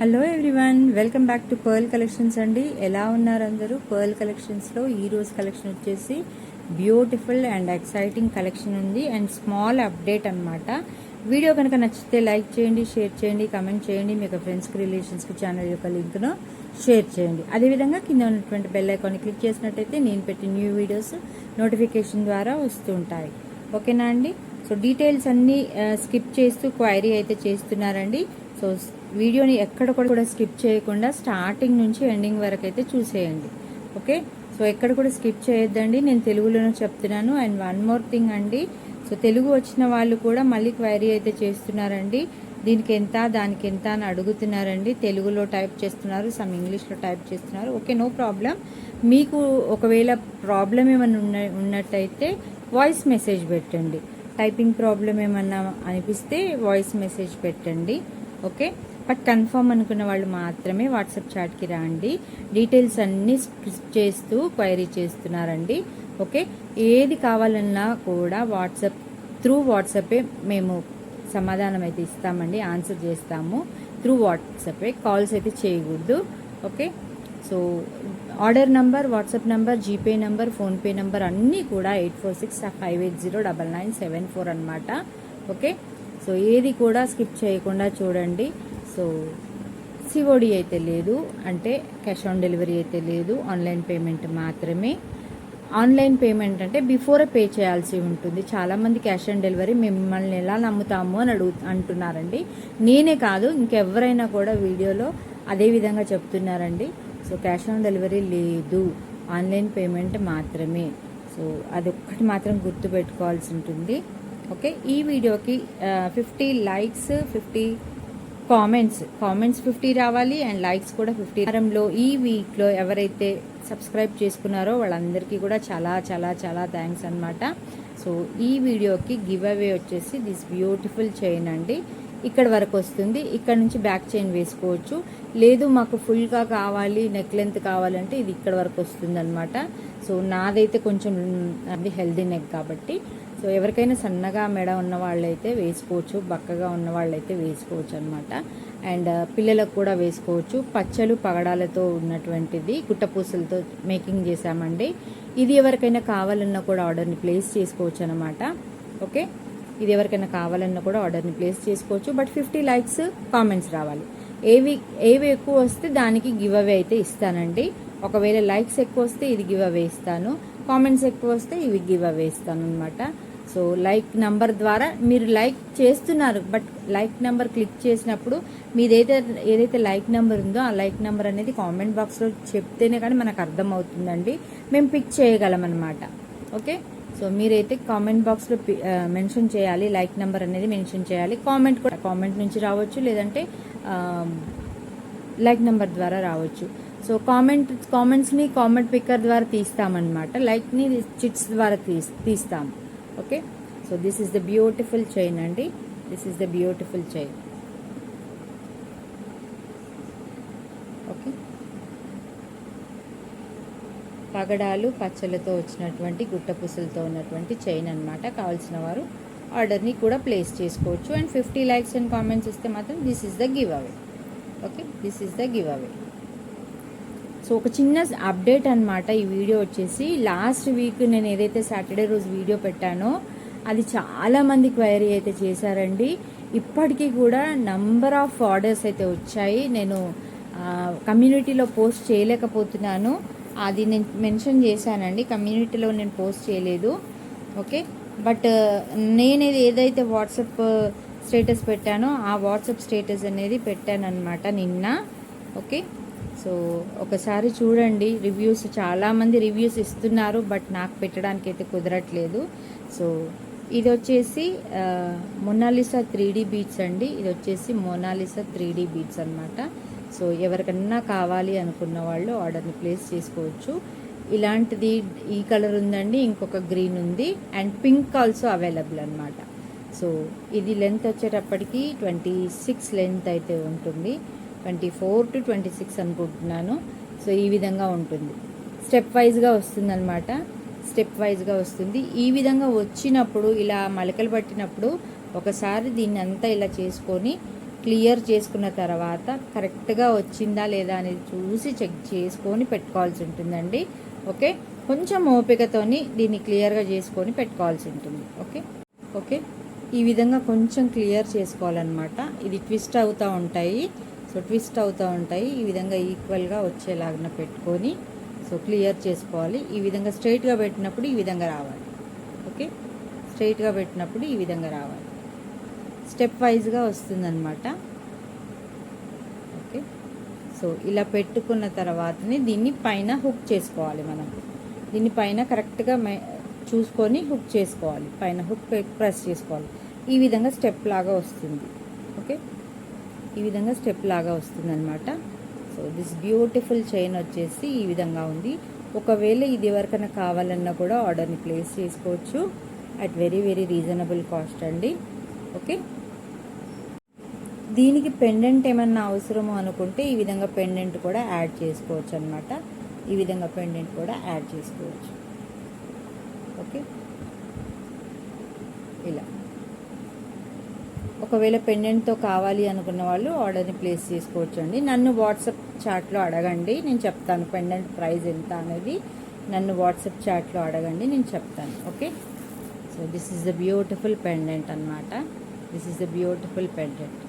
Hello everyone, welcome back to pearl collections అండి. ఎలా ఉన్నారు అందరూ? పర్ల్ కలెక్షన్స్లో ఈరోజు కలెక్షన్ వచ్చేసి బ్యూటిఫుల్ అండ్ ఎక్సైటింగ్ కలెక్షన్ ఉంది అండ్ స్మాల్ అప్డేట్ అనమాట. వీడియో కనుక నచ్చితే లైక్ చేయండి, షేర్ చేయండి, కమెంట్ చేయండి, మీకు ఫ్రెండ్స్కి రిలేషన్స్కి ఛానల్ యొక్క లింక్ను షేర్ చేయండి. అదేవిధంగా కింద ఉన్నటువంటి బెల్ ఐకాన్ని క్లిక్ చేసినట్టయితే నేను పెట్టిన న్యూ వీడియోస్ నోటిఫికేషన్ ద్వారా వస్తూ ఉంటాయి. ఓకేనా అండి? సో డీటెయిల్స్ అన్నీ స్కిప్ చేస్తూ క్వైరీ అయితే చేస్తున్నారండి. సో వీడియోని ఎక్కడ కూడా స్కిప్ చేయకుండా స్టార్టింగ్ నుంచి ఎండింగ్ వరకు అయితే చూసేయండి. ఓకే, సో ఎక్కడ కూడా స్కిప్ చేయొద్దండి, నేను తెలుగులోనే చెప్తున్నాను. అండ్ వన్ మోర్ థింగ్ అండి, సో తెలుగు వచ్చిన వాళ్ళు కూడా మళ్ళీ క్వైరీ అయితే చేస్తున్నారండి. దీనికి ఎంత, దానికి ఎంత అని అడుగుతున్నారండి. తెలుగులో టైప్ చేస్తున్నారు, సమ్ ఇంగ్లీష్లో టైప్ చేస్తున్నారు. Okay, no problem. మీకు ఒకవేళ ప్రాబ్లం ఏమైనా ఉన్నట్టయితే వాయిస్ మెసేజ్ పెట్టండి. టైపింగ్ ప్రాబ్లం ఏమన్నా అనిపిస్తే వాయిస్ మెసేజ్ పెట్టండి. ఓకే, బట్ కన్ఫర్మ్ అనుకున్న వాళ్ళు మాత్రమే వాట్సాప్ చాట్కి రండి. డీటెయిల్స్ అన్నీ స్క్రిప్ట్ చేస్తూ క్వైరీ చేస్తున్నారండి. ఓకే, ఏది కావాలన్నా కూడా త్రూ వాట్సాపే మేము సమాధానం అయితే ఇస్తామండి, ఆన్సర్ చేస్తాము త్రూ వాట్సాపే. కాల్స్ అయితే చేయకూడదు. Okay, so order number, WhatsApp number, GPay number, PhonePe number అన్నీ కూడా 8465809974 అనమాట. ఓకే, సో ఏది కూడా స్కిప్ చేయకుండా చూడండి. సో సిఓడి అయితే లేదు, అంటే క్యాష్ ఆన్ డెలివరీ అయితే లేదు, ఆన్లైన్ పేమెంట్ మాత్రమే. ఆన్లైన్ పేమెంట్ అంటే బిఫోరే పే చేయాల్సి ఉంటుంది. చాలామంది క్యాష్ ఆన్ డెలివరీ మిమ్మల్ని ఎలా నమ్ముతాము అని అంటున్నారండి. నేనే కాదు, ఇంకెవరైనా కూడా వీడియోలో అదే విధంగా చెప్తున్నారండి. సో క్యాష్ ఆన్ డెలివరీ లేదు, ఆన్లైన్ పేమెంట్ మాత్రమే. సో అదొక్కటి మాత్రం గుర్తుపెట్టుకోవాల్సి ఉంటుంది. ఓకే, ఈ వీడియోకి 50 లైక్స్, 50 కామెంట్స్ 50 రావాలి అండ్ లైక్స్ కూడా 50. వారంలో ఈ వీక్లో ఎవరైతే సబ్స్క్రైబ్ చేసుకున్నారో వాళ్ళందరికీ కూడా చాలా చాలా చాలా థ్యాంక్స్ అనమాట. సో ఈ వీడియోకి గివ్ అవే వచ్చేసి దిస్ బ్యూటిఫుల్ చైన్ అండి. ఇక్కడ వరకు వస్తుంది, ఇక్కడ నుంచి బ్యాక్ చైన్ వేసుకోవచ్చు. లేదు మాకు ఫుల్గా కావాలి, నెక్ లెంత్ కావాలంటే ఇది ఇక్కడ వరకు వస్తుంది అనమాట. సో నాదైతే కొంచెం హెల్దీ నెక్ కాబట్టి, సో ఎవరికైనా సన్నగా మెడ ఉన్న వాళ్ళైతే వేసుకోవచ్చు, బక్కగా ఉన్న వాళ్ళైతే వేసుకోవచ్చు అనమాట. అండ్ పిల్లలకు కూడా వేసుకోవచ్చు. పచ్చలు పగడాలతో ఉన్నటువంటిది గుట్టపూసలతో మేకింగ్ చేశామండి. ఇది ఎవరికైనా కావాలన్నా కూడా ఆర్డర్ని ప్లేస్ చేసుకోవచ్చు అనమాట. ఓకే, ఇది ఎవరికైనా కావాలన్నా కూడా ఆర్డర్ని ప్లేస్ చేసుకోవచ్చు. బట్ 50 లైక్స్, కామెంట్స్ రావాలి. ఏవి ఎక్కువ వస్తే దానికి గివ్ అవే అయితే ఇస్తానండి. ఒకవేళ లైక్స్ ఎక్కువ వస్తే ఇది గివ్ అవే ఇస్తాను, కామెంట్స్ ఎక్కువ వస్తే ఇవి గివ్ అవే ఇస్తాను అనమాట. సో లైక్ నంబర్ ద్వారా మీరు లైక్ చేస్తున్నారు, బట్ లైక్ నెంబర్ క్లిక్ చేసినప్పుడు ఏదైతే లైక్ నెంబర్ ఉందో ఆ లైక్ నెంబర్ అనేది కామెంట్ బాక్స్లో చెప్తేనే కానీ మనకు అర్థమవుతుందండి, మేము పిక్ చేయగలం అనమాట. ఓకే, సో మీరైతే కామెంట్ బాక్స్లో మెన్షన్ చేయాలి, లైక్ నెంబర్ అనేది మెన్షన్ చేయాలి. కామెంట్ నుంచి రావచ్చు, లేదంటే లైక్ నెంబర్ ద్వారా రావచ్చు. సో కామెంట్స్ని కామెంట్ పిక్కర్ ద్వారా తీస్తామన్నమాట, లైక్ని చిట్స్ ద్వారా తీస్తాము. Okay, so this is the beautiful chain అండి. This is the beautiful chain. Okay, పగడాలు పచ్చలతో వచ్చినటువంటి గుట్టపూసలతో ఉన్నటువంటి చైన్ అనమాట. కావాల్సిన వారు ఆర్డర్ని కూడా ప్లేస్ చేసుకోవచ్చు. అండ్ 50 లైక్స్ అండ్ కామెంట్స్ ఇస్తే మాత్రం this is the give away. Okay, this is the give away. So ఒక చిన్న అప్డేట్ అనమాట ఈ వీడియో వచ్చేసి. లాస్ట్ వీక్ నేను ఏదైతే సాటర్డే రోజు వీడియో పెట్టానో అది చాలామంది క్వైరీ అయితే చేశారండి. ఇప్పటికీ కూడా నంబర్ ఆఫ్ ఆర్డర్స్ అయితే వచ్చాయి. నేను కమ్యూనిటీలో పోస్ట్ చేయలేకపోతున్నాను, అది నేను మెన్షన్ చేశానండి. కమ్యూనిటీలో నేను పోస్ట్ చేయలేదు. ఓకే, బట్ నేను ఏదైతే వాట్సాప్ స్టేటస్ పెట్టానో ఆ వాట్సాప్ స్టేటస్ అనేది పెట్టాను అనమాట నిన్న. ఓకే, సో ఒకసారి చూడండి రివ్యూస్. చాలామంది రివ్యూస్ ఇస్తున్నారు, బట్ నాకు పెట్టడానికి అయితే కుదరట్లేదు. సో ఇది వచ్చేసి మొనాలిసా 3D బీడ్స్ అండి. ఇది వచ్చేసి మొనాలిసా 3D బీడ్స్ అనమాట. సో ఎవరికన్నా కావాలి అనుకున్న వాళ్ళు ఆర్డర్ని ప్లేస్ చేసుకోవచ్చు. ఇలాంటిది ఈ కలర్ ఉందండి, ఇంకొక గ్రీన్ ఉంది, అండ్ పింక్ ఆల్సో అవైలబుల్ అనమాట. సో ఇది లెంత్ వచ్చేటప్పటికి 26 లెంత్ అయితే ఉంటుంది, 24 to 26 అనుకుంటున్నాను. సో ఈ విధంగా ఉంటుంది, స్టెప్ వైజ్గా వస్తుంది అనమాట. స్టెప్ వైజ్గా వస్తుంది. ఈ విధంగా వచ్చినప్పుడు ఇలా మలకలు పట్టినప్పుడు ఒకసారి దీన్ని అంతా ఇలా చేసుకొని క్లియర్ చేసుకున్న తర్వాత కరెక్ట్గా వచ్చిందా లేదా అనేది చూసి చెక్ చేసుకొని పెట్టుకోవాల్సి ఉంటుందండి. ఓకే, కొంచెం ఓపికతోని దీన్ని క్లియర్గా చేసుకొని పెట్టుకోవాల్సి ఉంటుంది. ఓకే ఓకే ఈ విధంగా కొంచెం క్లియర్ చేసుకోవాలన్నమాట. ఇది ట్విస్ట్ అవుతూ ఉంటాయి. సో ట్విస్ట్ అవుతూ ఉంటాయి. ఈ విధంగా ఈక్వల్గా వచ్చేలాగా పెట్టుకొని సో క్లియర్ చేసుకోవాలి. ఈ విధంగా స్ట్రైట్గా పెట్టినప్పుడు ఈ విధంగా రావాలి. ఓకే, స్ట్రైట్గా పెట్టినప్పుడు ఈ విధంగా రావాలి. స్టెప్ వైజ్గా వస్తుందన్నమాట. ఓకే, సో ఇలా పెట్టుకున్న తర్వాతనే దీన్ని పైన హుక్ చేసుకోవాలి. మనం దీన్ని పైన కరెక్ట్గా చూసుకొని హుక్ చేసుకోవాలి. పైన హుక్ ప్రెస్ చేసుకోవాలి. ఈ విధంగా స్టెప్ లాగా వస్తుంది. ఓకే, ఈ విధంగా స్టెప్ లాగా వస్తుంది అనమాట. సో దిస్ బ్యూటిఫుల్ చైన్ వచ్చేసి ఈ విధంగా ఉంది. ఒకవేళ ఇది ఎవరికైనా కావాలన్నా కూడా ఆర్డర్ని ప్లేస్ చేసుకోవచ్చు at very very reasonable cost అండి. ఓకే, దీనికి పెండెంట్ ఏమన్నా అవసరము అనుకుంటే ఈ విధంగా పెండెంట్ కూడా యాడ్ చేసుకోవచ్చు అనమాట. ఈ విధంగా పెండెంట్ కూడా యాడ్ చేసుకోవచ్చు. ఓకే, ఇలా ఒకవేళ పెండెంట్తో కావాలి అనుకున్న వాళ్ళు ఆర్డర్ని ప్లేస్ చేసుకోవచ్చు అండి. నన్ను వాట్సాప్ చాట్లో అడగండి, నేను చెప్తాను పెండెంట్ ప్రైస్ ఎంత అనేది. నన్ను వాట్సాప్ చాట్లో అడగండి, నేను చెప్తాను. Okay, so this is the beautiful pendant అనమాట. This is the beautiful pendant.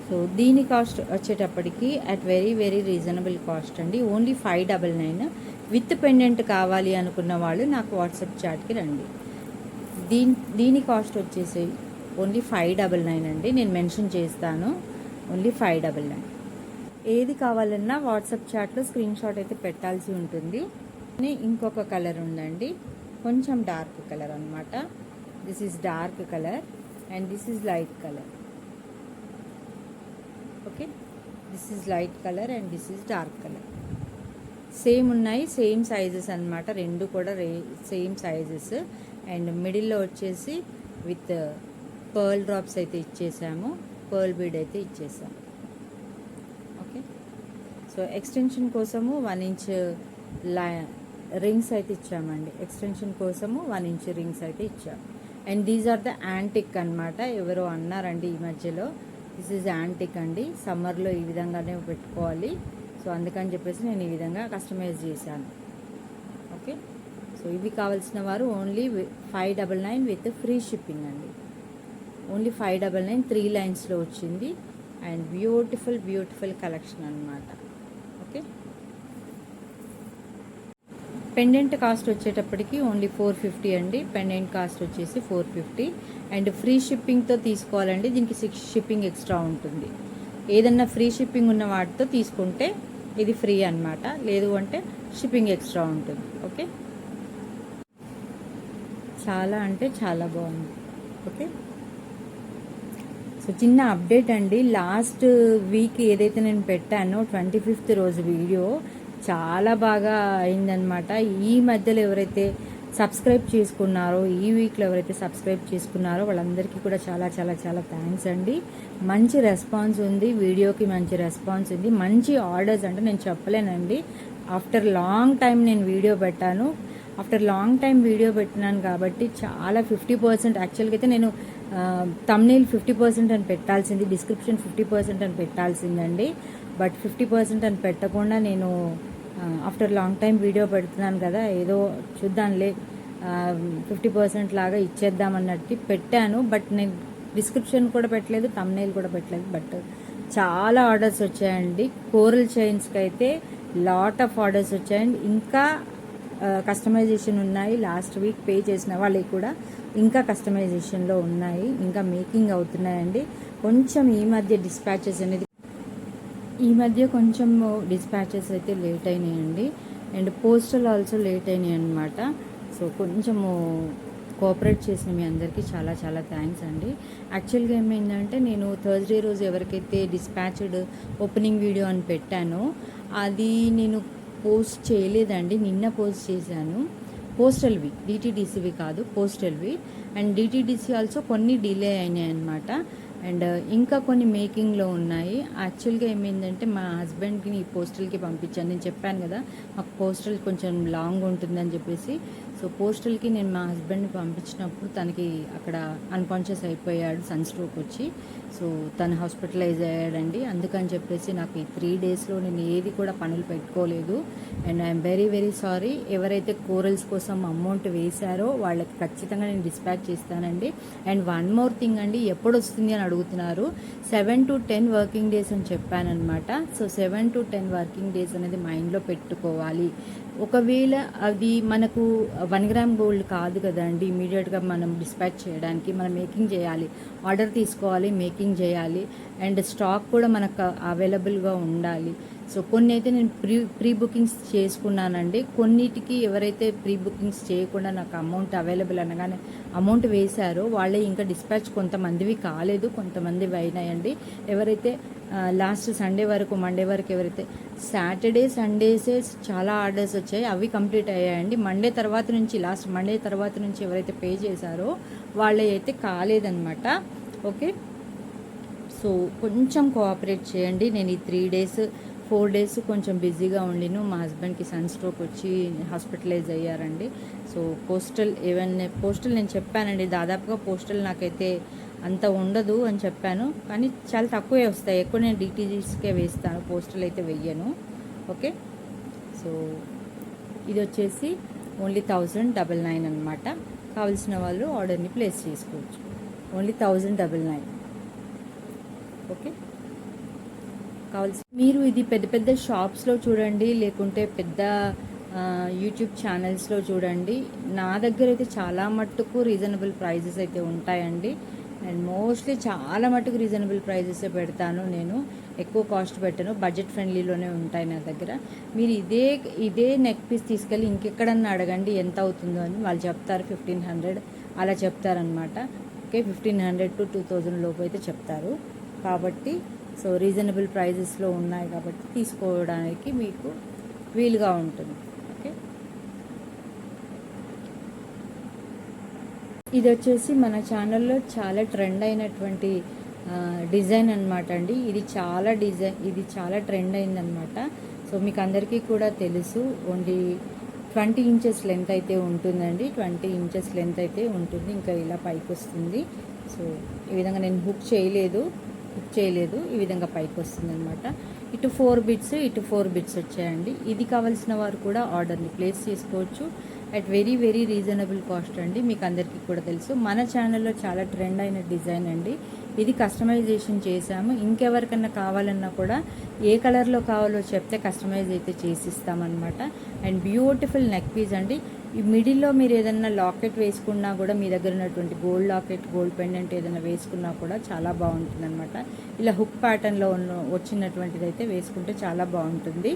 So దీని కాస్ట్ వచ్చేటప్పటికి at very very reasonable cost అండి. ఓన్లీ 599. విత్ పెండెంట్ కావాలి అనుకున్న వాళ్ళు నాకు వాట్సాప్ చాట్కి రండి. దీని కాస్ట్ వచ్చేసి ఓన్లీ 599 అండి. నేను మెన్షన్ చేస్తాను, ఓన్లీ 599. ఏది కావాలన్నా వాట్సాప్ చాట్లో స్క్రీన్ షాట్ అయితే పెట్టాల్సి ఉంటుంది. ఇంకొక కలర్ ఉందండి, కొంచెం డార్క్ కలర్ అనమాట. This is dark colour and this is light colour. Okay, this is light colour and this is dark colour. Same ఉన్నాయి, సేమ్ సైజెస్ అనమాట. రెండు కూడా సేమ్ సైజెస్. అండ్ మిడిల్లో వచ్చేసి విత్ పర్ల్ డ్రాప్స్ అయితే ఇచ్చేసాము, పర్ల్ బీడ్ అయితే ఇచ్చేసాము. Okay, so extension కోసము 1 inch rings అయితే ఇచ్చామండి. ఎక్స్టెన్షన్ కోసము 1 ఇంచ్ రింగ్స్ అయితే ఇచ్చాము. And these are the antique అనమాట. ఎవరో అన్నారండి ఈ మధ్యలో, దిస్ ఈజ్ యాంటిక్ అండి, సమ్మర్లో ఈ విధంగానే పెట్టుకోవాలి. సో అందుకని చెప్పేసి నేను ఈ విధంగా కస్టమైజ్ చేశాను. ఓకే, సో ఇవి కావాల్సిన వారు ఓన్లీ 599 విత్ ఫ్రీ షిప్పింగ్ అండి. ఓన్లీ 599, 3 లైన్స్లో వచ్చింది. అండ్ బ్యూటిఫుల్ బ్యూటిఫుల్ కలెక్షన్ అనమాట. ఓకే, పెండెంట్ కాస్ట్ వచ్చేటప్పటికి ఓన్లీ 450 అండి. పెండెంట్ కాస్ట్ వచ్చేసి 450 అండ్ ఫ్రీ షిప్పింగ్తో తీసుకోవాలండి. దీనికి 6 షిప్పింగ్ ఎక్స్ట్రా ఉంటుంది. ఏదన్నా ఫ్రీ షిప్పింగ్ ఉన్న వాటితో తీసుకుంటే ఇది ఫ్రీ అనమాట, లేదు అంటే షిప్పింగ్ ఎక్స్ట్రా ఉంటుంది. ఓకే, చాలా అంటే చాలా బాగుంది. ఓకే, సో చిన్న అప్డేట్ అండి. లాస్ట్ వీక్ ఏదైతే నేను పెట్టానో 25th రోజు వీడియో చాలా బాగా అయిందనమాట. ఈ మధ్యలో ఎవరైతే సబ్స్క్రైబ్ చేసుకున్నారో, ఈ వీక్లో ఎవరైతే సబ్స్క్రైబ్ చేసుకున్నారో వాళ్ళందరికీ కూడా చాలా చాలా చాలా థ్యాంక్స్ అండి. మంచి రెస్పాన్స్ ఉంది, వీడియోకి మంచి రెస్పాన్స్ ఉంది, మంచి ఆర్డర్స్ అంటే నేను చెప్పలేనండి. ఆఫ్టర్ లాంగ్ టైం నేను వీడియో పెట్టాను. ఆఫ్టర్ లాంగ్ టైం వీడియో పెట్టినాను కాబట్టి చాలా 50%, యాక్చువల్గా అయితే నేను థంబ్నెయిల్ 50% అని పెట్టాల్సింది, డిస్క్రిప్షన్ 50% అని పెట్టాల్సిందండి. బట్ 50% అని పెట్టకుండా నేను ఆఫ్టర్ లాంగ్ టైం వీడియో పెడుతున్నాను కదా, ఏదో చూద్దాంలే 50% లాగా ఇచ్చేద్దామన్నట్టు పెట్టాను. బట్ నేను డిస్క్రిప్షన్ కూడా పెట్టలేదు, థంబ్నెయిల్ కూడా పెట్టలేదు. బట్ చాలా ఆర్డర్స్ వచ్చాయండి. కోరల్ చైన్స్కి అయితే లాట్ ఆఫ్ ఆర్డర్స్ వచ్చాయండి. ఇంకా కస్టమైజేషన్ ఉన్నాయి. లాస్ట్ వీక్ పే చేసిన వాళ్ళకి కూడా ఇంకా కస్టమైజేషన్లో ఉన్నాయి, ఇంకా మేకింగ్ అవుతున్నాయండి. కొంచెం ఈ మధ్య డిస్పాచెస్ అనేది కొంచెం డిస్పాచెస్ అయితే లేట్ అయినాయండి. అండ్ పోస్టల్ ఆల్సో లేట్ అయినాయి అనమాట. సో కొంచెము కోఆపరేట్ చేసిన మీ అందరికీ చాలా చాలా థ్యాంక్స్ అండి. యాక్చువల్గా ఏమైందంటే నేను థర్స్డే రోజు ఎవరికైతే డిస్పాచ్డ్ ఓపెనింగ్ వీడియో అని పెట్టానో అది నేను పోస్ట్ చేయలేదండి. నిన్న పోస్ట్ చేశాను. పోస్టల్వి, డిటీడీసీవి కాదు, పోస్టల్వి. అండ్ డిటీడీసీ ఆల్సో కొన్ని డిలే అయినాయి అనమాట. అండ్ ఇంకా కొన్ని మేకింగ్లో ఉన్నాయి. యాక్చువల్గా ఏమైందంటే మా హస్బెండ్కి ఈ పోస్టల్కి పంపించాను. నేను చెప్పాను కదా మాకు పోస్టల్ కొంచెం లాంగ్ ఉంటుందని చెప్పేసి. సో పోస్టల్కి నేను మా హస్బెండ్ని పంపించినప్పుడు తనకి అక్కడ అన్కాన్షియస్ అయిపోయాడు, సన్ స్ట్రోక్ వచ్చి. సో తను హాస్పిటలైజ్ అయ్యాడండి. అందుకని చెప్పేసి నాకు ఈ 3 డేస్లో నేను ఏది కూడా పనులు పెట్టుకోలేదు. And I'm very very sorry. ఎవరైతే కోరల్స్ కోసం అమౌంట్ వేశారో వాళ్ళకి ఖచ్చితంగా నేను డిస్పాచ్ చేస్తానండి. అండ్ వన్ మోర్ థింగ్ అండి, ఎప్పుడు వస్తుంది అని అడుగుతున్నారు. 7 to 10 వర్కింగ్ డేస్ అని చెప్పానమాట. సో 7 to 10 వర్కింగ్ డేస్ అనేది మైండ్లో పెట్టుకోవాలి. ఒకవేళ అది మనకు 1 గ్రామ్ గోల్డ్ కాదు కదండి, ఇమీడియట్గా మనం డిస్పాచ్ చేయడానికి మనం మేకింగ్ చేయాలి, ఆర్డర్ తీసుకోవాలి, మేకింగ్ చేయాలి, అండ్ స్టాక్ కూడా మనకు అవైలబుల్గా ఉండాలి. సో కొన్ని అయితే నేను ప్రీ బుకింగ్స్ చేసుకున్నానండి. కొన్నిటికి ఎవరైతే ప్రీ బుకింగ్స్ చేయకుండా నాకు అమౌంట్ అవైలబుల్ అనగానే అమౌంట్ వేశారో వాళ్ళే ఇంకా డిస్పాచ్ కొంతమందివి కాలేదు, కొంతమందివి అయినాయండి. ఎవరైతే లాస్ట్ సండే వరకు, మండే వరకు ఎవరైతే సాటర్డే సండేసే చాలా ఆర్డర్స్ వచ్చాయి, అవి కంప్లీట్ అయ్యాయండి. లాస్ట్ మండే తర్వాత నుంచి ఎవరైతే పే చేశారో వాళ్ళే అయితే కాలేదన్నమాట. ఓకే, సో కొంచెం కోఆపరేట్ చేయండి. నేను ఈ 4 డేస్ కొంచెం బిజీగా ఉండిను. మా హస్బెండ్కి సన్ స్ట్రోక్ వచ్చి హాస్పిటలైజ్ అయ్యారండి. సో పోస్టల్ నేను చెప్పానండి, దాదాపుగా పోస్టల్ నాకైతే అంత ఉండదు అని చెప్పాను, కానీ చాలా తక్కువే వస్తాయి. ఎక్కువ నేను డిటీజీస్కే వేస్తాను, పోస్టల్ అయితే వెయ్యను. ఓకే, సో ఇది వచ్చేసి ఓన్లీ 1099 అనమాట. కావాల్సిన వాళ్ళు ఆర్డర్ని ప్లేస్ చేసుకోవచ్చు. ఓన్లీ 1099. ఓకే, మీరు ఇది పెద్ద పెద్ద షాప్స్లో చూడండి, లేకుంటే పెద్ద యూట్యూబ్ ఛానల్స్లో చూడండి. నా దగ్గర అయితే చాలా మట్టుకు రీజనబుల్ ప్రైజెస్ అయితే ఉంటాయండి. అండ్ మోస్ట్లీ చాలా మట్టుకు రీజనబుల్ ప్రైజెసే పెడతాను నేను, ఎక్కువ కాస్ట్ పెట్టను, బడ్జెట్ ఫ్రెండ్లీలోనే ఉంటాయి నా దగ్గర. మీరు ఇదే నెక్ పీస్ తీసుకెళ్ళి ఇంకెక్కడన్నా అడగండి ఎంత అవుతుందో అని, వాళ్ళు చెప్తారు 1500 అలా చెప్తారనమాట. ఓకే, 1500 to 2000 లోపు అయితే చెప్తారు. కాబట్టి సో రీజనబుల్ ప్రైజెస్లో ఉన్నాయి కాబట్టి తీసుకోవడానికి మీకు వీలుగా ఉంటుంది. ఓకే, ఇది వచ్చేసి మన ఛానల్లో చాలా ట్రెండ్ అయినటువంటి డిజైన్ అనమాట అండి. ఇది చాలా ట్రెండ్ అయిందనమాట. సో మీకు అందరికీ కూడా తెలుసు, ఓన్లీ 20 ఇంచెస్ లెంత్ అయితే ఉంటుందండి. 20 ఇంచెస్ లెంత్ అయితే ఉంటుంది, ఇంకా ఇలా పైకి వస్తుంది. సో ఈ విధంగా నేను బుక్ చేయలేదు, ఈ విధంగా పైకి వస్తుంది అనమాట. ఇటు 4 బిట్స్ వచ్చాయండి. ఇది కావాల్సిన వారు కూడా ఆర్డర్ని ప్లేస్ చేసుకోవచ్చు at very very reasonable cost అండి. మీకు అందరికీ కూడా తెలుసు, మన ఛానల్లో చాలా ట్రెండ్ అయిన డిజైన్ అండి. ఇది కస్టమైజేషన్ చేశాము. ఇంకెవరికన్నా కావాలన్నా కూడా ఏ కలర్లో కావాలో చెప్తే కస్టమైజ్ అయితే చేసిస్తామన్నమాట. అండ్ బ్యూటిఫుల్ నెక్ పీస్ అండి. ఈ మిడిల్లో మీరు ఏదైనా లాకెట్ వేసుకున్నా కూడా, మీ దగ్గర ఉన్నటువంటి గోల్డ్ లాకెట్, గోల్డ్ పెండెంట్ ఏదైనా వేసుకున్నా కూడా చాలా బాగుంటుంది అనమాట. ఇలా హుక్ ప్యాటర్న్లో వచ్చినటువంటిది అయితే వేసుకుంటే చాలా బాగుంటుంది.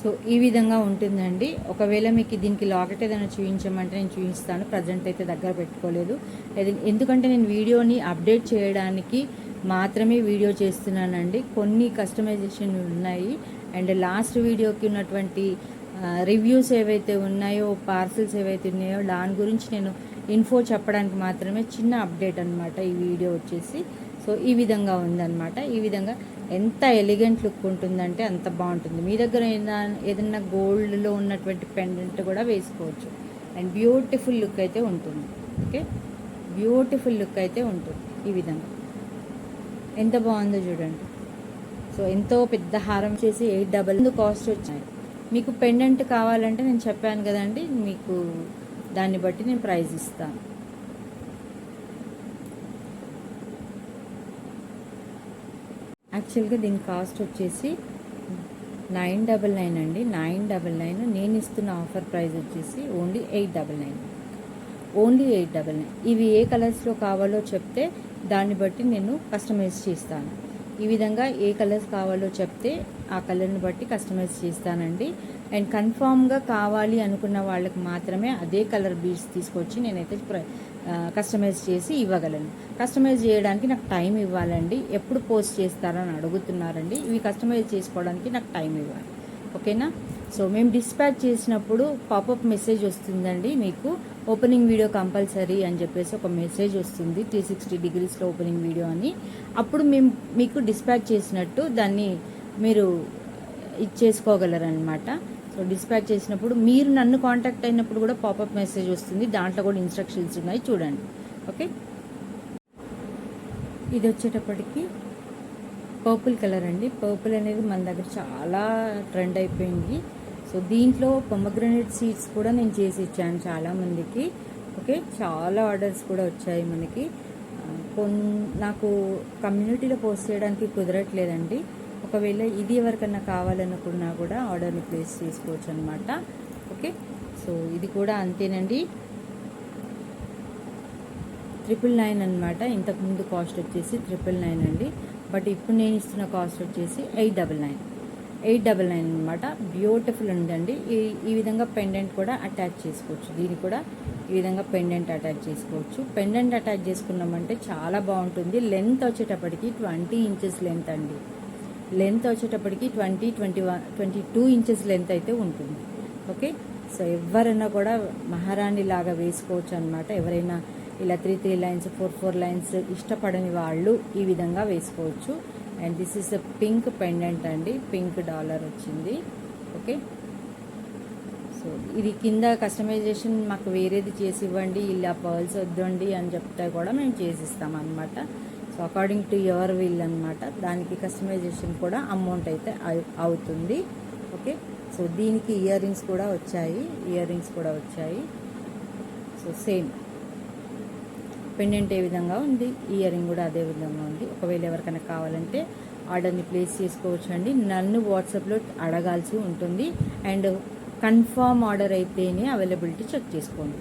సో ఈ విధంగా ఉంటుందండి. ఒకవేళ మీకు దీనికి లాకెట్ ఏదైనా చూపించమంటే నేను చూపిస్తాను. ప్రజెంట్ అయితే దగ్గర పెట్టుకోలేదు, ఎందుకంటే నేను వీడియోని అప్డేట్ చేయడానికి మాత్రమే వీడియో చేస్తున్నానండి. కొన్ని కస్టమైజేషన్ ఉన్నాయి. అండ్ లాస్ట్ వీడియోకి ఉన్నటువంటి రివ్యూస్ ఏవైతే ఉన్నాయో, పార్సిల్స్ ఏవైతే ఉన్నాయో దాని గురించి నేను ఇన్ఫో చెప్పడానికి మాత్రమే చిన్న అప్డేట్ అనమాట ఈ వీడియో వచ్చేసి. సో ఈ విధంగా ఉందన్నమాట. ఈ విధంగా ఎంత ఎలిగెంట్ లుక్ ఉంటుందంటే అంత బాగుంటుంది. మీ దగ్గర ఏదైనా గోల్డ్లో ఉన్నటువంటి పెండెంట్ కూడా వేసుకోవచ్చు. అండ్ బ్యూటిఫుల్ లుక్ అయితే ఉంటుంది. ఓకే, బ్యూటిఫుల్ లుక్ అయితే ఉంటుంది. ఈ విధంగా ఎంత బాగుందో చూడండి. సో ఎంతో పెద్ద హారం చేసి 800 కాస్ట్ వచ్చాయి. మీకు పెండెంట్ కావాలంటే నేను చెప్పాను కదండి, మీకు దాన్ని బట్టి నేను ప్రైస్ ఇస్తాను. యాక్చువల్గా దీని కాస్ట్ వచ్చేసి 999 అండి. 999. నేను ఇస్తున్న ఆఫర్ ప్రైస్ వచ్చేసి ఓన్లీ 899. ఇవి ఏ కలర్స్లో కావాలో చెప్తే దాన్ని బట్టి నేను కస్టమైజ్ చేస్తాను. ఈ విధంగా ఏ కలర్స్ కావాలో చెప్తే ఆ కలర్ని బట్టి కస్టమైజ్ చేస్తానండి. అండ్ కన్ఫామ్గా కావాలి అనుకున్న వాళ్ళకి మాత్రమే అదే కలర్ బీడ్స్ తీసుకొచ్చి నేనైతే కస్టమైజ్ చేసి ఇవ్వగలను. కస్టమైజ్ చేయడానికి నాకు టైం ఇవ్వాలండి. ఎప్పుడు పోస్ట్ చేస్తారని అడుగుతున్నారండి. ఇవి కస్టమైజ్ చేసుకోవడానికి నాకు టైం ఇవ్వాలి. ఓకేనా? సో మేము డిస్పాచ్ చేసినప్పుడు పాపప్ మెసేజ్ వస్తుందండి. మీకు ఓపెనింగ్ వీడియో కంపల్సరీ అని చెప్పేసి ఒక మెసేజ్ వస్తుంది, 360 degreesలో ఓపెనింగ్ వీడియో అని. అప్పుడు మేము మీకు డిస్పాచ్ చేసినట్టు దాన్ని మీరు ఇచ్చేసుకోగలరనమాట. సో డిస్పాచ్ చేసినప్పుడు మీరు నన్ను కాంటాక్ట్ అయినప్పుడు కూడా పాపప్ మెసేజ్ వస్తుంది, దాంట్లో కూడా ఇన్స్ట్రక్షన్స్ ఉన్నాయి చూడండి. ఓకే, ఇది వచ్చేటప్పటికి పర్పుల్ కలర్ అండి. పర్పుల్ అనేది మన దగ్గర చాలా ట్రెండ్ అయిపోయింది. సో దీంట్లో పొమగ్రనేట్ సీడ్స్ కూడా నేను చేసి ఇచ్చాను చాలామందికి. ఓకే, చాలా ఆర్డర్స్ కూడా వచ్చాయి మనకి. నాకు కమ్యూనిటీలో పోస్ట్ చేయడానికి కుదరట్లేదండి. ఒకవేళ ఇది ఎవరికన్నా కావాలనుకున్నా కూడా ఆర్డర్ని ప్లేస్ చేసుకోవచ్చు అనమాట. ఓకే, సో ఇది కూడా అంతేనండి, 999 అనమాట. ఇంతకుముందు కాస్ట్ వచ్చేసి 999 అండి, బట్ ఇప్పుడు నేను ఇస్తున్న కాస్ట్ వచ్చేసి 899 అనమాట. బ్యూటిఫుల్ ఉందండి. ఈ విధంగా పెండెంట్ కూడా అటాచ్ చేసుకోవచ్చు. దీన్ని కూడా ఈ విధంగా పెండెంట్ అటాచ్ చేసుకోవచ్చు. పెండెంట్ అటాచ్ చేసుకున్నామంటే చాలా బాగుంటుంది. లెంత్ వచ్చేటప్పటికి 20 ఇంచెస్ లెంత్ అండి. లెంత్ వచ్చేటప్పటికి 22 ఇంచెస్ లెంత్ అయితే ఉంటుంది. ఓకే, సో ఎవరైనా కూడా మహారాణి లాగా వేసుకోవచ్చు అనమాట. ఎవరైనా ఇలా 3 లైన్స్ 4 లైన్స్ ఇష్టపడని వాళ్ళు ఈ విధంగా వేసుకోవచ్చు. And this is the pink pendant అండి, పింక్ డాలర్ వచ్చింది. ఓకే, సో ఇది కింద కస్టమైజేషన్ మాకు వేరేది చేసి ఇవ్వండి, ఇలా పర్ల్స్ వద్దండి అని చెప్తే కూడా మేము చేసిస్తాం అనమాట. So according to your will అనమాట. దానికి కస్టమైజేషన్ కూడా అమౌంట్ అయితే అవుతుంది. ఓకే, సో దీనికి ఇయర్ రింగ్స్ కూడా వచ్చాయి. సో సేమ్ పెండెంట్ ఏ విధంగా ఉంది, ఇయర్ రింగ్ కూడా అదే విధంగా ఉంది. ఒకవేళ ఎవరికైనా కావాలంటే ఆర్డర్ని ప్లేస్ చేసుకోవచ్చు అండి. నన్ను వాట్సాప్లో అడగాల్సి ఉంటుంది. అండ్ కన్ఫర్మ్ ఆర్డర్ అయితేనే అవైలబిలిటీ చెక్ చేసుకోండి.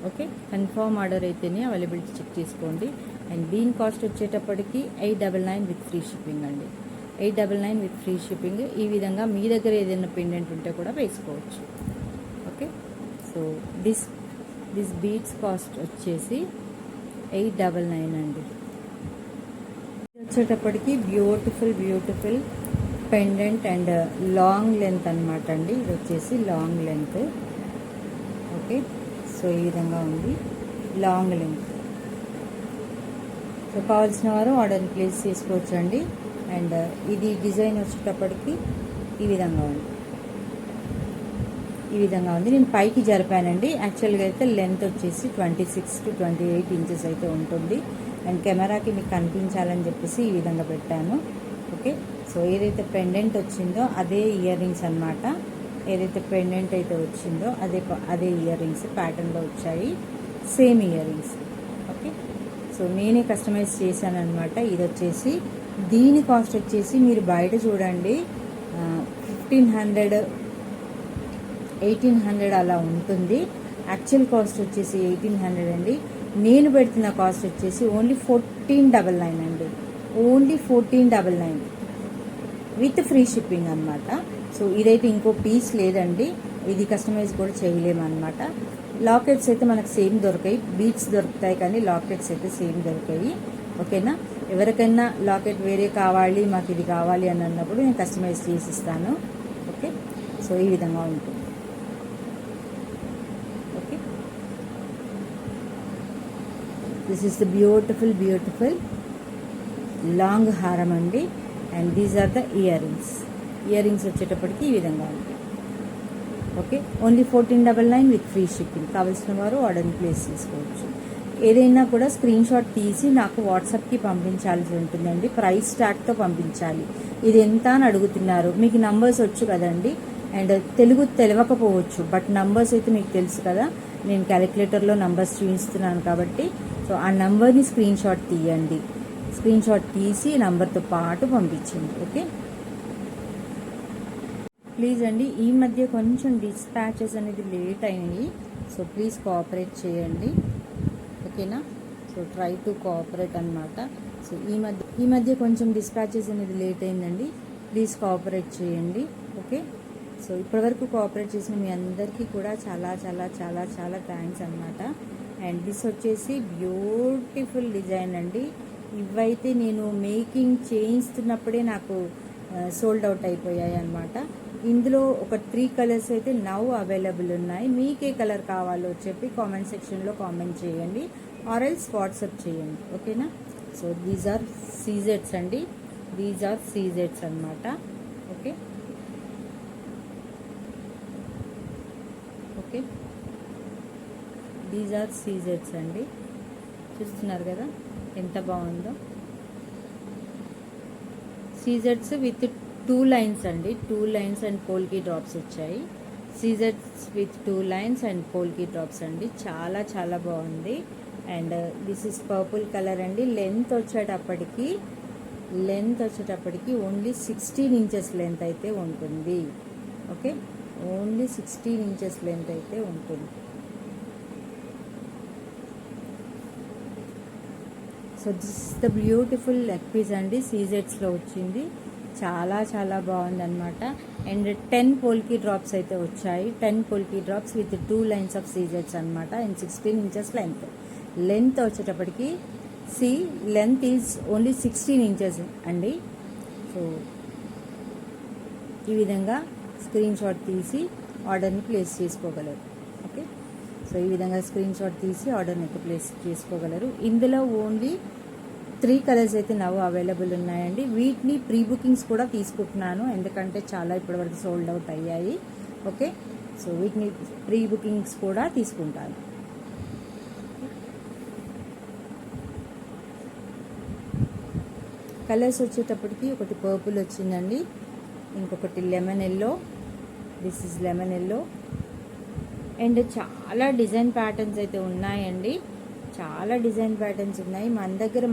ఓకే, కన్ఫర్మ్ ఆర్డర్ అయితేనే అవైలబిలిటీ చెక్ చేసుకోండి. అండ్ దీని కాస్ట్ వచ్చేటప్పటికి 899 విత్ ఫ్రీ షిప్పింగ్ అండి. 899 విత్ ఫ్రీ షిప్పింగ్. ఈ విధంగా మీ దగ్గర ఏదైనా పెండెంట్ ఉంటే కూడా వేసుకోవచ్చు. Okay, so this beads cost వచ్చేసి 899 అండి. వచ్చేటప్పటికి beautiful pendant and long length అనమాట అండి. ఇది వచ్చేసి లాంగ్ లెంత్. ఓకే, సో ఈ విధంగా ఉంది లాంగ్ లెంత్. సో కావాల్సిన వారు ఆర్డర్ని ప్లేస్ చేసుకోవచ్చు అండి. అండ్ ఇది డిజైన్ వచ్చేటప్పటికి ఈ విధంగా ఉంది. నేను పైకి జరిపానండి. యాక్చువల్గా అయితే లెంత్ వచ్చేసి 26 to 28 ఇంచెస్ అయితే ఉంటుంది. అండ్ కెమెరాకి మీకు కనిపించాలని చెప్పేసి ఈ విధంగా పెట్టాను. ఓకే, సో ఏదైతే పెండెంట్ వచ్చిందో అదే ఇయర్ రింగ్స్ అనమాట. ఏదైతే పెండెంట్ అయితే వచ్చిందో అదే ఇయర్ రింగ్స్ ప్యాటర్న్లో వచ్చాయి, same ear rings. Okay, so నేనే కస్టమైజ్ చేశాను అనమాట. ఇది వచ్చేసి దీని కాస్ట్ వచ్చేసి మీరు బయట చూడండి 1800 అలా ఉంటుంది. యాక్చువల్ కాస్ట్ వచ్చేసి 1800 అండి. నేను పెడుతున్న కాస్ట్ వచ్చేసి ఓన్లీ 1499 అండి. ఓన్లీ 1499 విత్ ఫ్రీ షిప్పింగ్ అనమాట. సో ఇదైతే ఇంకో పీస్ లేదండి, ఇది కస్టమైజ్ కూడా చేయలేమన్నమాట. లాకెట్స్ అయితే మనకు సేమ్ దొరికాయి, బీడ్స్ దొరుకుతాయి కానీ లాకెట్స్ అయితే సేమ్ దొరికాయి. ఓకేనా, ఎవరికైనా లాకెట్ వేరే కావాలి, మాకు ఇది కావాలి అని అన్నప్పుడు నేను కస్టమైజ్ చేసి ఇస్తాను. ఓకే, సో ఈ విధంగా ఉంటుంది. Okay, this is the beautiful long హారం అండి. And these are the earrings వచ్చేటప్పటికి ఈ విధంగా ఉంటుంది. Okay, only 1499 with free shipping. కావాల్సిన వారు ఆర్డర్ని ప్లేస్ చేసుకోవచ్చు. ఏదైనా కూడా స్క్రీన్ షాట్ తీసి నాకు వాట్సాప్కి పంపించాల్సి ఉంటుందండి. ప్రైస్ ట్యాగ్తో పంపించాలి. ఇది ఎంత అని అడుగుతున్నారు, మీకు నంబర్స్ వచ్చు కదండి. అండ్ తెలుగు తెలియకపోవచ్చు, బట్ నంబర్స్ అయితే మీకు తెలుసు కదా, నేను క్యాలిక్యులేటర్లో నంబర్స్ చూపిస్తున్నాను కాబట్టి. సో ఆ నంబర్ని స్క్రీన్ షాట్ తీయండి. స్క్రీన్ షాట్ తీసి నంబర్తో పాటు పంపించండి. ఓకే, ప్లీజ్ అండి. ఈ మధ్య కొంచెం డిస్పాచెస్ అనేది లేట్ అయినాయి, సో ప్లీజ్ కోఆపరేట్ చేయండి. ఓకేనా, సో ట్రై టు కోఆపరేట్ అనమాట. సో ఈ మధ్య కొంచెం డిస్పాచెస్ అనేది లేట్ అయిందండి, ప్లీజ్ కోఆపరేట్ చేయండి. ఓకే, సో ఇప్పటివరకు కోఆపరేట్ చేసిన మీ అందరికీ కూడా చాలా చాలా చాలా చాలా థ్యాంక్స్ అనమాట. అండ్ దిస్ వచ్చేసి బ్యూటిఫుల్ డిజైన్ అండి. ఇవైతే నేను మేకింగ్ చేయిస్తున్నప్పుడే నాకు సోల్డ్ అవుట్ అయిపోయాయి అనమాట. ఇందులో ఒక 3 కలర్స్ అయితే నౌ అవైలబుల్ ఉన్నాయి. మీకే కలర్ కావాలో చెప్పి కామెంట్ సెక్షన్లో కామెంట్ చేయండి, ఆర్ ఎల్స్ వాట్సాప్ చేయండి. ఓకేనా, సో దీస్ ఆర్ సీజెట్స్ అండి, దీస్ ఆర్ సీజెట్స్ అనమాట. ఓకే, ఓకే, దీస్ ఆర్ సీజెట్స్ అండి. చూస్తున్నారు కదా ఎంత బాగుందో. సీజెట్స్ విత్ 2 లైన్స్ అండి, 2 లైన్స్ అండ్ పోల్కి డ్రాప్స్ వచ్చాయి. సీజెట్స్ with 2 lines and polki drops అండి. చాలా చాలా బాగుంది. And this is purple colour అండి. లెంత్ వచ్చేటప్పటికి ఓన్లీ 16 ఇంచెస్ లెంత్ అయితే ఉంటుంది. ఓకే, ఓన్లీ 16 ఇంచెస్ లెంత్ అయితే ఉంటుంది. So this is the beautiful neck piece అండి. సీజెట్స్లో వచ్చింది. చాలా చాలా బాగుంది అనమాట. అండ్ 10 పోల్కి డ్రాప్స్ అయితే వచ్చాయి. 10 పోల్కి డ్రాప్స్ విత్ 2 లైన్స్ ఆఫ్ సీజెట్స్ అనమాట. అండ్ 16 ఇంచెస్ లెంత్ వచ్చేటప్పటికి లెంత్ ఈజ్ ఓన్లీ 16 ఇంచెస్ అండి. సో ఈ విధంగా స్క్రీన్ షాట్ తీసి ఆర్డర్ని ప్లేస్ చేసుకోగలరు. ఓకే, సో ఈ విధంగా స్క్రీన్ షాట్ తీసి ఆర్డర్ని అయితే ప్లేస్ చేసుకోగలరు. ఇందులో ఓన్లీ 3 కలర్స్ అయితే నవ్వు అవైలబుల్ ఉన్నాయండి. వీటిని ప్రీ బుకింగ్స్ కూడా తీసుకుంటున్నాను, ఎందుకంటే చాలా ఇప్పటివరకు సోల్డ్ అవుట్ అయ్యాయి. ఓకే, సో వీటిని ప్రీ బుకింగ్స్ కూడా తీసుకుంటాను. కలర్స్ వచ్చేటప్పటికి ఒకటి పర్పుల్ వచ్చిందండి, ఇంకొకటి lemon yellow. This is lemon yellow. And చాలా డిజైన్ ప్యాటర్న్స్ అయితే ఉన్నాయండి. చాలా డిజైన్ ప్యాటర్న్స్ ఉన్నాయి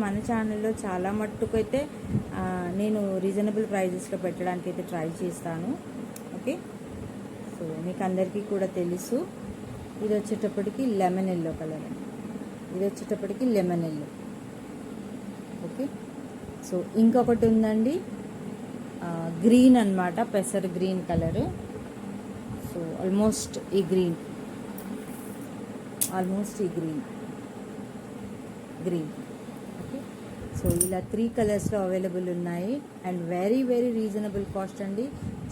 మన ఛానల్లో. చాలా మట్టుకు అయితే నేను రీజనబుల్ ప్రైజెస్లో పెట్టడానికి అయితే ట్రై చేస్తాను. ఓకే, సో మీకు అందరికీ కూడా తెలుసు. ఇది వచ్చేటప్పటికి లెమన్ ఎల్లో కలర్ అండి. ఇది వచ్చేటప్పటికి లెమన్ ఎల్లో. ఓకే, సో ఇంకొకటి ఉందండి గ్రీన్ అన్నమాట, పెసర్ గ్రీన్ కలరు. సో ఆల్మోస్ట్ ఈ గ్రీన్ ఓకే, సో ఇలా 3 కలర్స్లో అవైలబుల్ ఉన్నాయి. And very very reasonable cost అండి.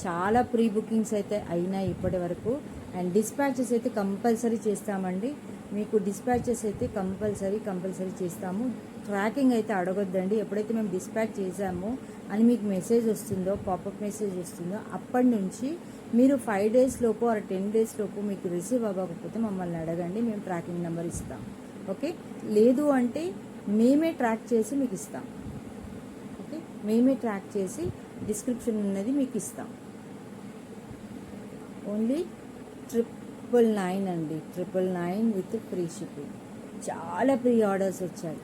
చాలా ప్రీ బుకింగ్స్ అయితే అయినాయి ఇప్పటి వరకు. అండ్ డిస్పాచెస్ అయితే కంపల్సరీ చేస్తామండి. మీకు డిస్పాచెస్ అయితే కంపల్సరీ చేస్తాము. ట్రాకింగ్ అయితే అడగొద్దండి. ఎప్పుడైతే మేము డిస్పాచ్ చేసామో అని మీకు మెసేజ్ వస్తుందో, పాపప్ మెసేజ్ వస్తుందో, అప్పటి నుంచి మీరు 5 days లోపు ఆర్ 10 days లోపు మీకు రిసీవ్ అవ్వకపోతే మమ్మల్ని అడగండి, మేము ట్రాకింగ్ నెంబర్ ఇస్తాం. ఓకే, లేదు అంటే మేమే ట్రాక్ చేసి మీకు ఇస్తాం. ఓకే, మేమే ట్రాక్ చేసి డిస్క్రిప్షన్ ఉన్నది మీకు ఇస్తాం. ఓన్లీ 999 అండి, 999 విత్ ఫ్రీ షిప్పింగ్. చాలా ప్రీ ఆర్డర్స్ వచ్చాయి.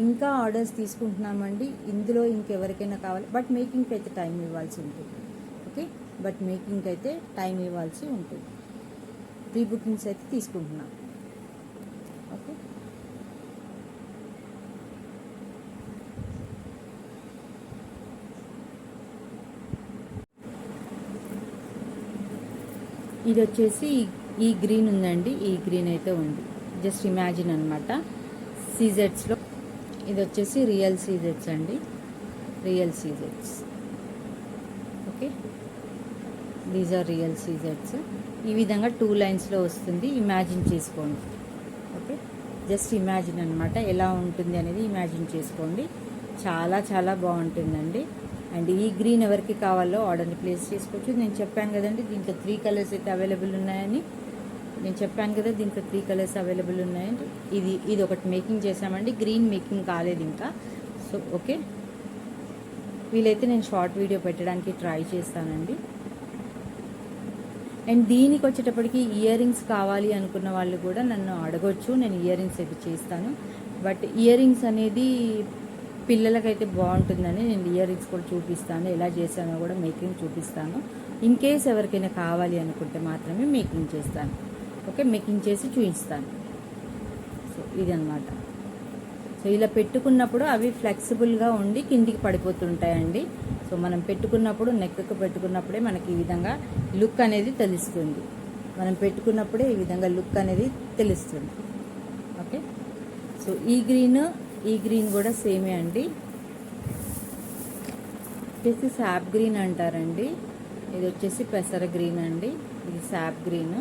ఇంకా ఆర్డర్స్ తీసుకుంటున్నామండి. ఇందులో ఇంకెవరికైనా కావాలి, బట్ మేకింగ్కి అయితే టైం ఇవ్వాల్సి ఉంటుంది. ఓకే, ప్రీ బుకింగ్స్ అయితే తీసుకుంటున్నాం. ఓకే, ఇది వచ్చేసి ఈ గ్రీన్ ఉందండి. ఈ గ్రీన్ అయితే ఉంది, జస్ట్ ఇమాజిన్ అనమాట. సీజెట్స్లో ఇది వచ్చేసి రియల్ సీజెట్స్ అండి, రియల్ సీజెట్స్. ఓకే, దీస్ ఆర్ రియల్ సీజెట్స్. ఈ విధంగా 2 లైన్స్లో వస్తుంది. ఇమాజిన్ చేసుకోండి. ఓకే, జస్ట్ ఇమాజిన్ అనమాట, ఎలా ఉంటుంది అనేది ఇమాజిన్ చేసుకోండి. చాలా చాలా బాగుంటుందండి. అండ్ ఈ గ్రీన్ ఎవరికి కావాలో ఆర్డర్ని ప్లేస్ చేసుకోవచ్చు. నేను చెప్పాను కదండి దీంట్లో 3 కలర్స్ అయితే అవైలబుల్ ఉన్నాయని. ఇది ఒకటి మేకింగ్ చేసామండి. గ్రీన్ మేకింగ్ కాలేదు ఇంకా. సో ఓకే, వీలైతే నేను షార్ట్ వీడియో పెట్టడానికి ట్రై చేస్తానండి. అండ్ దీనికి వచ్చేటప్పటికి ఇయర్ రింగ్స్ కావాలి అనుకున్న వాళ్ళు కూడా నన్ను అడగొచ్చు, నేను ఇయర్ రింగ్స్ అయితే చేస్తాను. బట్ ఇయర్ రింగ్స్ అనేది పిల్లలకైతే బాగుంటుందని నేను ఇయర్ రింగ్స్ కూడా చూపిస్తాను, ఎలా చేశానో కూడా మేకింగ్ చూపిస్తాను. ఇన్ కేస్ ఎవరికైనా కావాలి అనుకుంటే మాత్రమే మేకింగ్ చేస్తాను. ఓకే, మేకింగ్ చేసి చూపిస్తాను. సో ఇదన్నమాట. సో ఇలా పెట్టుకున్నప్పుడు అవి ఫ్లెక్సిబుల్గా ఉండి కిందికి పడిపోతుంటాయండి. సో మనం పెట్టుకున్నప్పుడు నెక్కు పెట్టుకున్నప్పుడే మనకి ఈ విధంగా లుక్ అనేది తెలుస్తుంది. ఓకే, సో ఈ గ్రీన్ కూడా సేమే అండి. వచ్చేసి శాప్ గ్రీన్ అంటారండి. ఇది వచ్చేసి పెసర గ్రీన్ అండి. ఇది SAAP green.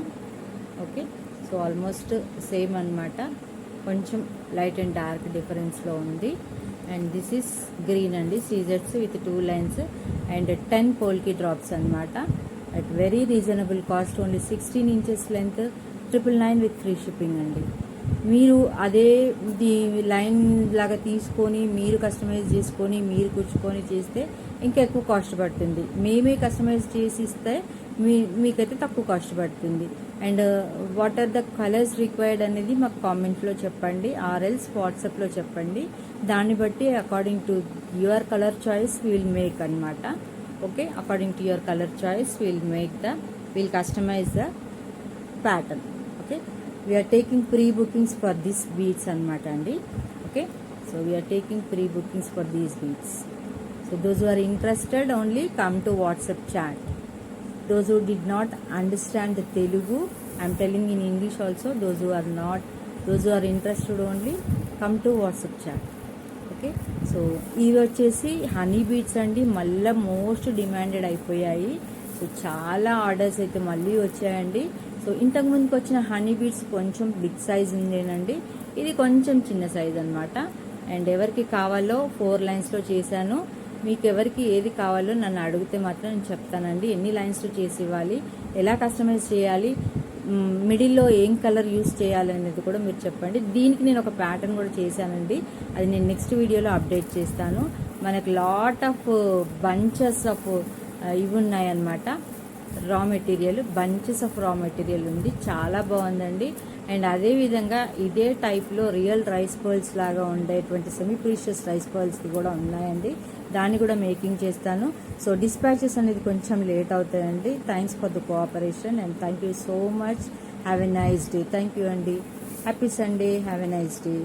Okay, so almost same అన్నమాట. కొంచెం లైట్ అండ్ డార్క్ డిఫరెన్స్లో ఉంది. అండ్ దిస్ ఈస్ గ్రీన్ అండి, సీజెట్స్ విత్ 2 లైన్స్ అండ్ 10 పోల్కి డ్రాప్స్ అనమాట. At very reasonable cost, only 16 inches length, 999 with free shipping అండి. మీరు అదే లైన్ లాగా తీసుకొని మీరు కస్టమైజ్ చేసుకొని మీరు కుచ్చుకొని చేస్తే ఇంకా ఎక్కువ కాస్ట్ పడుతుంది. మేమే కస్టమైజ్ చేసి ఇస్తే మీకైతే తక్కువ కాస్ట్ పడుతుంది. And what are the colours required అనేది మాకు కామెంట్లో చెప్పండి, ఆర్ఎల్స్ వాట్సాప్లో చెప్పండి. దాన్ని బట్టి according to your colour choice will make అనమాట. Okay, according to your colour choice will customise the pattern. Okay, we are taking pre bookings for this beads అనమాట అండి. Okay, so we are taking pre bookings for these beads. So those who are interested only come to WhatsApp chat. Those who did not understand the Telugu, I am telling in English also. Those who are interested only come to WhatsApp chat. Okay, so ఇవి వచ్చేసి honey beads అండి. మళ్ళీ most demanded అయిపోయాయి. So చాలా orders అయితే మళ్ళీ వచ్చాయండి. So ఇంతకుముందుకు వచ్చిన హనీ బీడ్స్ కొంచెం బిగ్ సైజ్ ఉండేనండి, ఇది కొంచెం చిన్న సైజ్ అనమాట. అండ్ ఎవరికి కావాలో 4 లైన్స్లో చేశాను. మీకు ఎవరికి ఏది కావాలో నన్ను అడిగితే మాత్రం నేను చెప్తానండి. ఎన్ని లైన్స్లో చేసి ఇవ్వాలి, ఎలా కస్టమైజ్ చేయాలి, మిడిల్లో ఏం కలర్ యూస్ చేయాలి అనేది కూడా మీరు చెప్పండి. దీనికి నేను ఒక ప్యాటర్న్ కూడా చేశానండి, అది నేను నెక్స్ట్ వీడియోలో అప్డేట్ చేస్తాను. మనకు లాట్ ఆఫ్ బంచెస్ ఆఫ్ ఇవి ఉన్నాయన్నమాట, బంచెస్ ఆఫ్ రా మెటీరియల్ ఉంది, చాలా బాగుందండి. అండ్ అదేవిధంగా ఇదే టైప్లో రియల్ రైస్ పర్ల్స్ లాగా ఉండేటువంటి సెమీ ప్రీషియస్ రైస్ పర్ల్స్ కూడా ఉన్నాయండి, దాన్ని కూడా మేకింగ్ చేస్తాను. సో డిస్పాచెస్ అనేది కొంచెం లేట్ అవుతాయండి. Thanks for the cooperation and thank you so much. Have a nice day. Thank you అండి. Happy Sunday. Have a nice day.